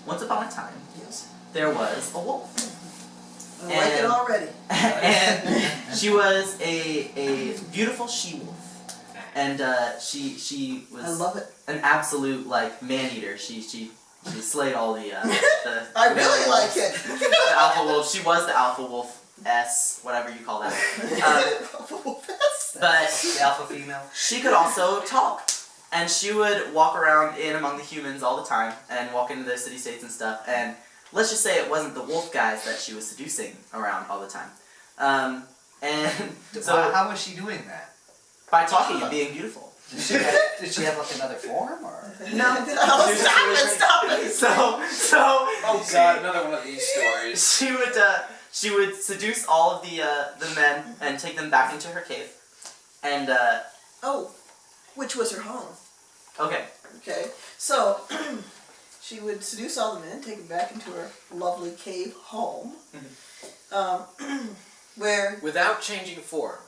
once upon a time, Yes. there was a wolf. I like it already. And she was a beautiful she-wolf. And she was I love it. an absolute like man-eater. She slayed all the I the really male like wolves. it. The alpha wolf. She was the alpha wolf S, whatever you call that. But The alpha female. she could also talk. And she would walk around in among the humans all the time and walk into their city-states and stuff. And let's just say it wasn't the wolf guys that she was seducing around all the time. And so How was she doing that? by talking and being beautiful. Did she have like another form or? No, stop it. So Oh god, another one of these stories. she would seduce all of the men and take them back into her cave. And Oh, which was her home. okay. Okay, so she would seduce all the men, take them back into her lovely cave home, where. Without changing form.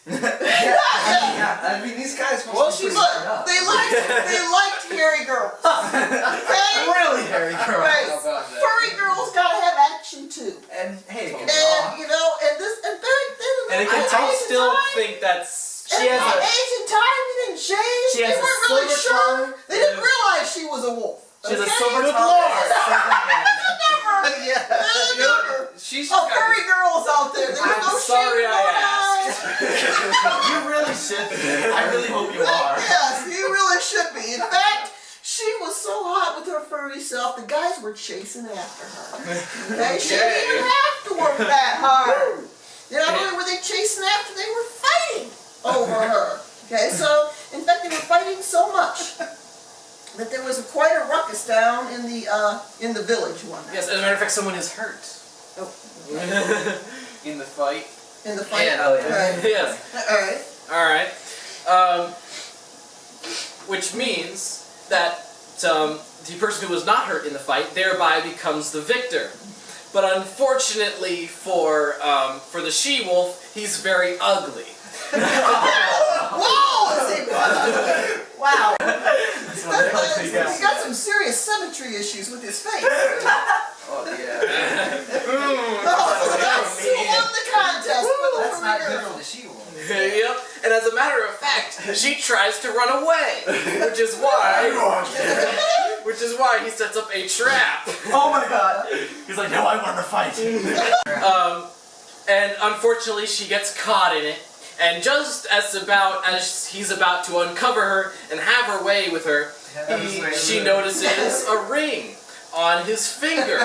Yeah, I mean these guys must Well, be she's pretty Look, cut up. they liked hairy girls. Okay? Really hairy girl. Right. How about that? Furry girls gotta have action too. And hey, And you know, and back then, And it I can still think that's... She has a Asian time, you didn't shave. She has they a weren't really silver sure. tongue. They didn't realize she was a wolf. she has a okay? silver Good tongue. lord. and a silver man. Never. She's Oh, furry girls out there. They I'm no sorry shame, I no asked. You really should be. I really hope you are. Yes, you really should be. In fact, she was so hot with her furry self, the guys were chasing after her. Okay? She didn't even have to work that hard. You know, not only were they chasing after, they were fighting over her. Okay, so in fact, they were fighting so much that there was quite a ruckus down in the village one night. Yes, as a matter of fact, someone is hurt. Oh. In the fight. In the fight. Yeah, oh, yeah. Right. Yes. All right. Alright. Which means that the person who was not hurt in the fight thereby becomes the victor. But unfortunately for the she-wolf, he's very ugly. Whoa! Is he wow. He's He's got some serious symmetry issues with his face. Oh yeah. Oh, that's who won the contest for the That's not furry good girl. for the she-wolf. Yep. And as a matter of fact, she tries to run away, which is why he sets up a trap. Oh my god. He's like, no, I want to fight. And unfortunately, she gets caught in it. And just as he's about to uncover her and have her way with her, she notices a ring on his finger,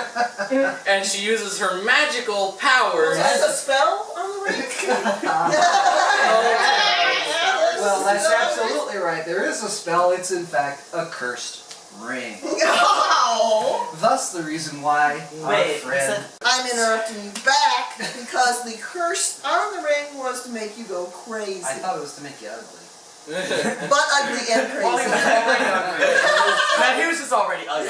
and she uses her magical powers. Has a spell on the ring? Well, that's absolutely right. There is a spell. It's in fact a cursed ring. Oh. Thus, the reason why our Wait, you friend. said I'm interrupting you back because the curse on the ring was to make you go crazy. I thought it was to make you ugly. But ugly and Well, he crazy. was already ugly. man, he was just already ugly.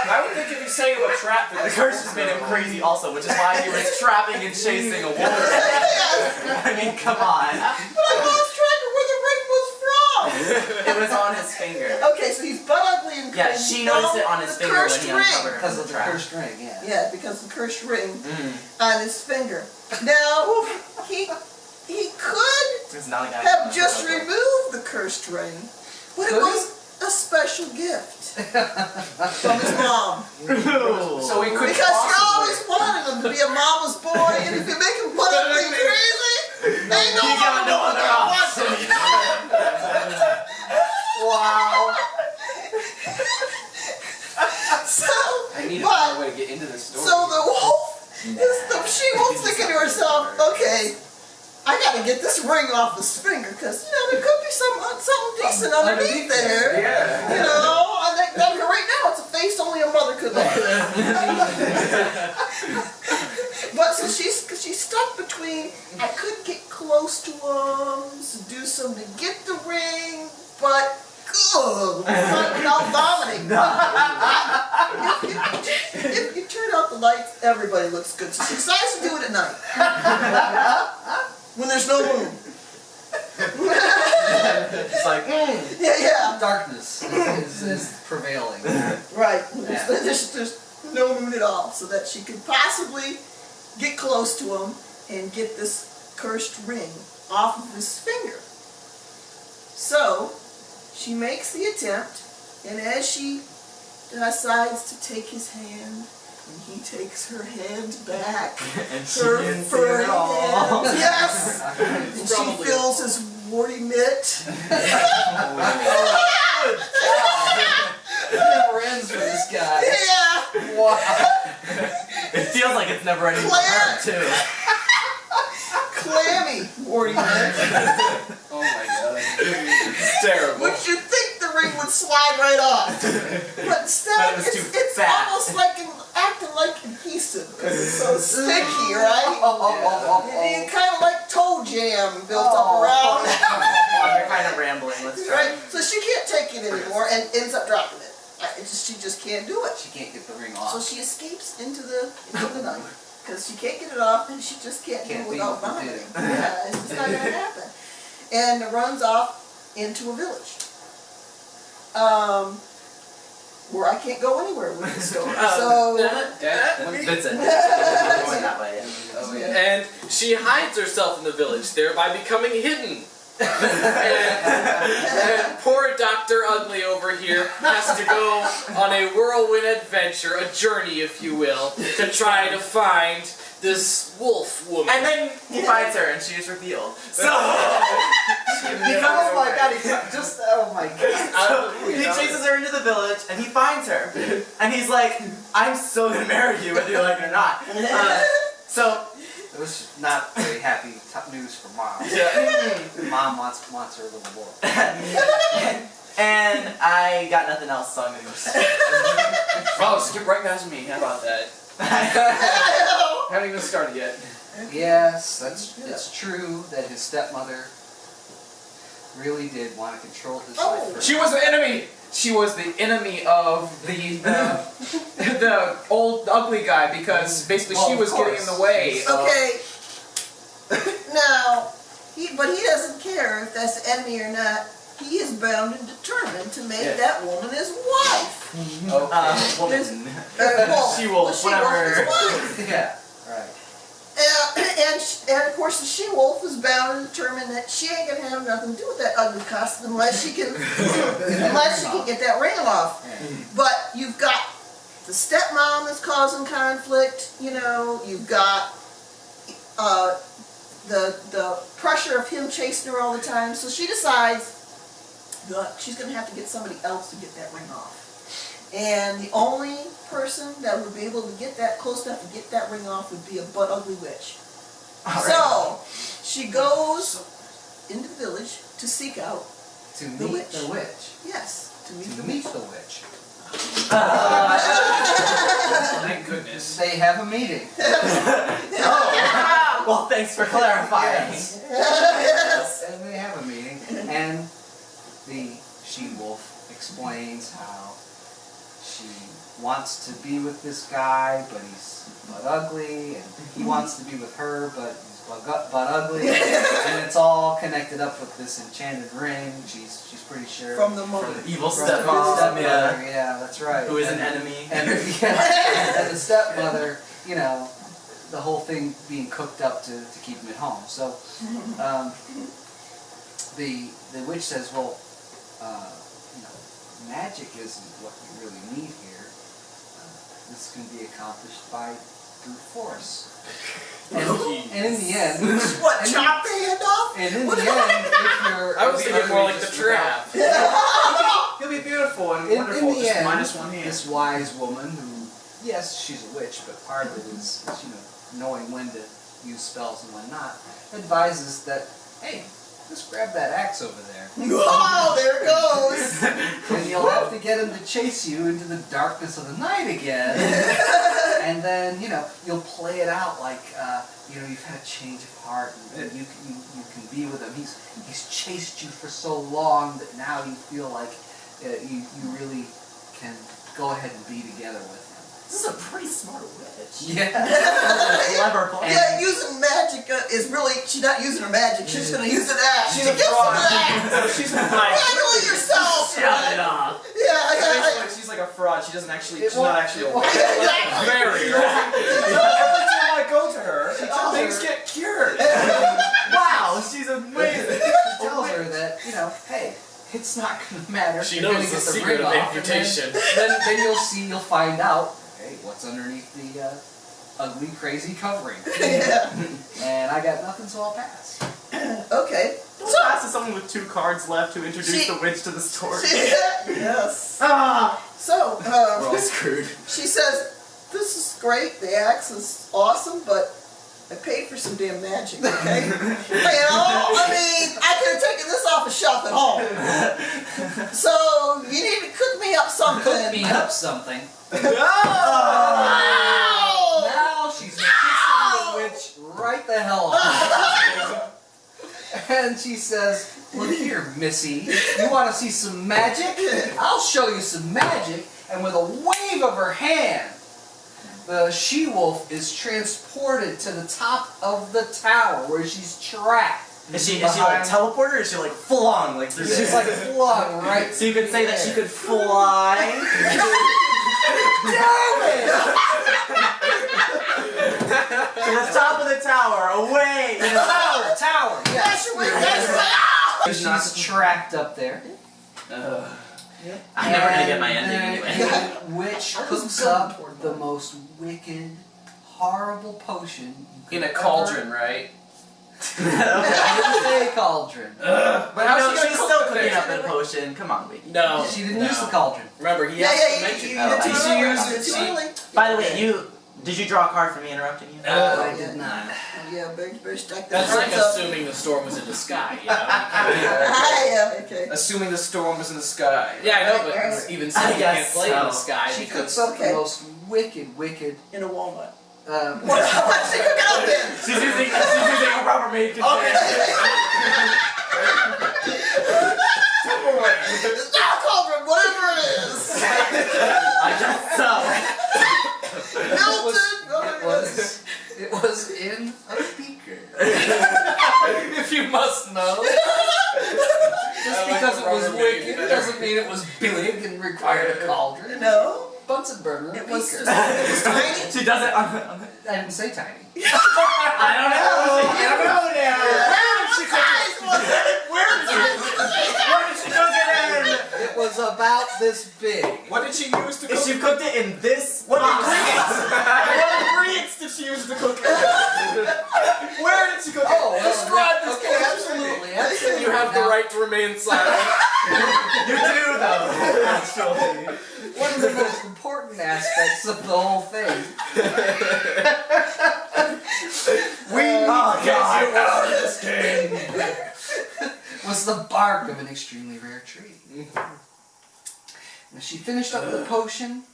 I would think if you say a trap, The curse just made him crazy also, which is why he was trapping and chasing a wolf. Yes. I mean, come on. But I lost track of where the ring was from. It was on his finger. Okay, so he's butt ugly and Yeah, crazy. she noticed it on from his the finger when cursed he ring. uncovered her Because from of the the trap. cursed ring, yeah. Yeah, because the cursed ring Mm. on his finger. Now, he could He's not a guy have just removed the cursed ring, but it Could was a special gift from his mom. So he could Because she possibly. always wanted him to be a mama's boy, and if you make him butt ugly and crazy, ain't no He got no other option. Wow. So, I need to but, find a way to get into this story. so the wolf, she-wolf's thinking to herself, okay, I gotta get this ring off his finger, because, you know, there could be something decent underneath there. Yeah. You know, right now it's a face only a mother could love. But so she's stuck between, I could get close to him, seduce him to get the ring, but good, I'll dominate. If you turn out the lights, everybody looks good. So she decides to do it at night. When there's no moon. It's like, Yeah. Darkness is prevailing. Right. Yeah. There's no moon at all, so that she could possibly get close to him and get this cursed ring off of his finger. So she makes the attempt, and as she decides to take his hand, and he takes her hand back, and she her can see furry it all. hand, yes, and she Probably. feels his warty mitt. It never ends for this guy. Yeah. Wow. It feels like it's never ending for Claire. her too. Clammy warty mitt. Oh my god. It's terrible. Which you'd think the ring would slide right off. But instead, But it was too it's fat. almost like acting like adhesive because it's so sticky, right? And you kind of like toe jam built up around. We're kind of rambling. Let's try. Right? So she can't take it anymore and ends up dropping it. She just can't do it. She can't get the ring So off. she escapes into the night because she can't get it off and she just can't do Can't it leave without the vomiting. thing. Yeah, it's just not going to happen. And runs off into a village. Where I can't go anywhere with this story. So That's it. We're going that way. Oh yeah. And she hides herself in the village, thereby becoming hidden. and poor Dr. Ugly over here has to go on a whirlwind adventure, a journey if you will, to try to find this wolf woman. And then he finds her and she is revealed. So Oh my god, oh my god. he chases her into the village and he finds her. And he's like, I'm so gonna marry you whether you like it or not. So It was not very happy news for Mom. yeah. Mom wants her little boy. And I got nothing else, so I'm gonna go skip. Oh, skip right past me. How about that? Haven't even started yet. Yes, it's true that his stepmother really did want to control his life. For She was the enemy. She was the enemy of the old ugly guy because basically Well, she of was getting in course. the way. okay. Now, but he doesn't care if that's the enemy or not. He is bound and determined to make that woman his wife. Okay. Woman. Wolf. She-wolf, Well, whatever. she-wolf his wife. Yeah, right. And of course the she-wolf is bound and determined that she ain't gonna have nothing to do with that ugly costume unless she can get that ring off. But you've got the stepmom that's causing conflict. You know, you've got the pressure of him chasing her all the time. So she decides that she's gonna have to get somebody else to get that ring off. And the only person that would be able to get that close enough to get that ring off would be a butt ugly witch. So she goes into the village to seek out To The meet witch. the witch. yes to meet To the meet witch. the witch. Thank goodness. They have a meeting. Well, thanks for clarifying. Yes. And they have a meeting, and the she-wolf explains how she wants to be with this guy, but he's butt ugly, and he wants to be with her, but he's butt ugly, and it's all connected up with this enchanted ring. She's pretty sure From the mother. Evil from stepmom. stepmother. Yeah. Yeah, that's right. Who is an And- enemy. And, and the stepmother, you know, the whole thing being cooked up to keep him at home. So the witch says, well, you know, magic isn't what you really need here. This can be accomplished by brute force. And in the end, What, and- chop the hand off? and in the end, if you're I was thinking more like the trap. He'll be beautiful and in wonderful. the Just end, minus one hand. this wise woman who, yes, she's a witch, but part of it is, you know, knowing when to use spells and when not, advises that, hey, just grab that axe over there. Oh, there it goes. And you'll have to get him to chase you into the darkness of the night again. And then, you know, you'll play it out like, you know, you've had a change of heart and you can be with him. He's chased you for so long that now you feel like you really can go ahead and be together with him. This is a pretty smart witch. Yeah. Clever plan. Yeah, using magic is really, she's not using her magic, she's gonna use an axe. She's to a get some fraud. of that. She's a fraud. Handle yourself! Shut it off. Yeah, Basically, she's like a fraud. She doesn't actually. It She's not won't- actually it a won't- witch. Very. Every time I go to her, tells things her- get cured. Wow, she's amazing. She tells her that, hey, it's not gonna matter. She You're knows gonna the get secret ring of off, and amputation. Then you'll find out, hey, what's underneath the ugly, crazy covering. yeah. And I got nothing, so I'll pass. Okay. Don't pass to someone with 2 cards left to introduce She- the witch to the story. Yes. Ah, So, we're all screwed. she says, this is great, the axe is awesome, but I paid for some damn magic, okay? You know, I mean, I could have taken this off a shelf at home. So, you need to cook me up something. Cook me up something. Oh! Now she's kissing the witch right the hell off. And she says, look here, Missy, you want to see some magic? I'll show you some magic. And with a wave of her hand, the she-wolf is transported to the top of the tower where she's trapped. Is she like teleporter or is she like full on like through She's there? like flung right. So you could say that she could fly to the top of the tower, away. Tower. Yes. That's She's trapped up there. I'm never gonna get my ending And anyway. the witch cooks up the most wicked, horrible potion you In a could cauldron, right? Okay. I didn't say cauldron. But No, how's she she's gonna still cook the cooking fish? up in potion. Come on, Wiki. No. She didn't use the cauldron. Remember, he Yeah, has yeah, to mention you that. did She used it. really? By the way, did you draw a card for me interrupting you? I did not. Yeah, better stack That's like cards up. assuming the storm was in the sky, you know? Yeah, okay. Assuming the storm was in the sky. Yeah, I know, but even so, I you can't guess play in the so. sky She because cooks up Okay. the most wicked, In a walnut. uh, What's she cooking up then? She's using a Rubbermaid container. It's not a cauldron, whatever it is. I guess so. Melted, whatever it is. it was in a beaker. if you must know. Just I like because the it was Rubbermaid wicked better. doesn't mean it was big and required a cauldron. No, Bunsen burner in a it was beaker. just, it was tiny. She does it on the. I didn't say tiny. I don't know. I don't know now. Where did she Where did she cook it in? It was about this big. What did she use to If cook she it? cooked it in this What box. what ingredients did she use to cook it? Where did she cook it? Oh, well, Describe this okay, chemistry. absolutely. You have the Now, right to remain silent. You do though, actually. One of the most important aspects of the whole thing Oh God. out of this game. was the bark of an extremely rare tree. Now, she finished up the potion,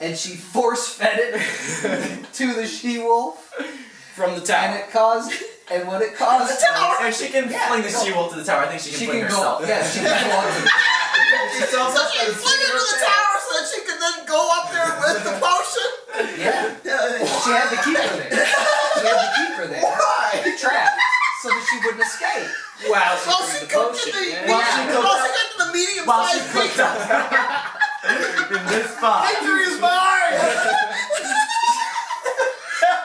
and she force-fed it to the she-wolf, From the and tower. it caused, and what it caused, If she can fling the she-wolf to the tower, I think she can she fling can herself. go, yeah, she can go up to So she flew into the tower so that she could then go up there with the potion? yeah. Yeah. She had to keep her there. She had to keep her there, Why? trapped, so that she wouldn't escape. Wow, Well, she she the cooked potion. it Yeah. Well, she cooked got to the medium While she sized cooked up in this spot. Victory is mine!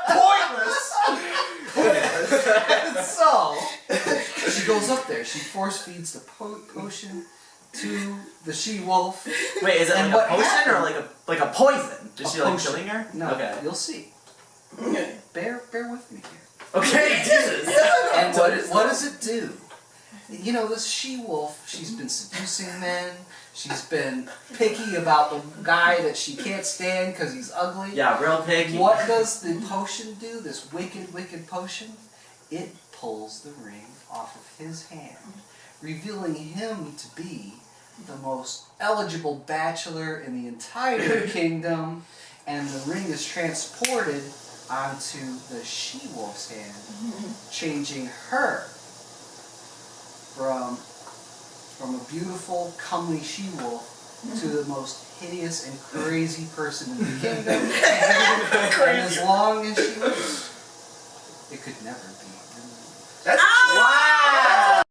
Pointless! So, she goes up there, she force feeds the potion to the she-wolf. Wait, is it And like a what potion or like a poison? Is A she like potion. killing her? No, Okay. you'll see. Bear with me here. Okay, Jesus. And what does it do? You know, this she-wolf, she's been seducing men. She's been picky about the guy that she can't stand because he's ugly. Yeah, real picky. What does the potion do, this wicked potion? It pulls the ring off of his hand, revealing him to be the most eligible bachelor in the entire kingdom, and the ring is transported onto the she-wolf's hand, changing her from a beautiful, comely she-wolf to the most hideous and crazy person in the kingdom. And as long as she lives, it could never be. That's Wow!